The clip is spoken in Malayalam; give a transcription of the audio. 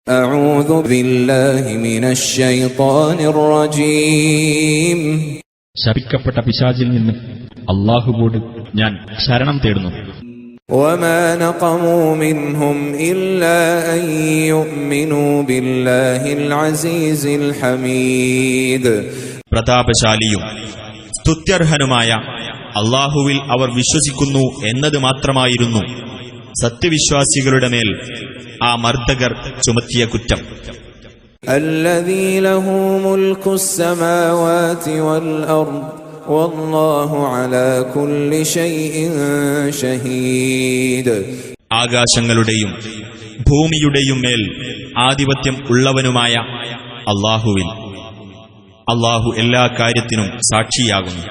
أعوذ بالله من الشيطان الرجيم ശപിക്കപ്പെട്ട പിശാചിൽ നിന്ന് അല്ലാഹുവോട് ഞാൻ ശരണം തേടുന്നു. وما نقموا منهم إلا أن يؤمنوا بالله العزيز الحميد പ്രതാപശാലിയും സ്തുത്യർഹനുമായ അല്ലാഹുവിൽ അവർ വിശ്വസിക്കുന്നു എന്നത് മാത്രമായിരുന്നു സത്യവിശ്വാസികളുടെ മേൽ ആ മർദ്ദകർ ചുമത്തിയ കുറ്റം. الذي له ملك السماوات والأرض والله على كل شيء شهيد ആകാശങ്ങളുടെയും ഭൂമിയുടെയും മേൽ ആധിപത്യം ഉള്ളവനുമായ അല്ലാഹുവിൽ അല്ലാഹു എല്ലാ കാര്യത്തിനും സാക്ഷിയാകുന്നു.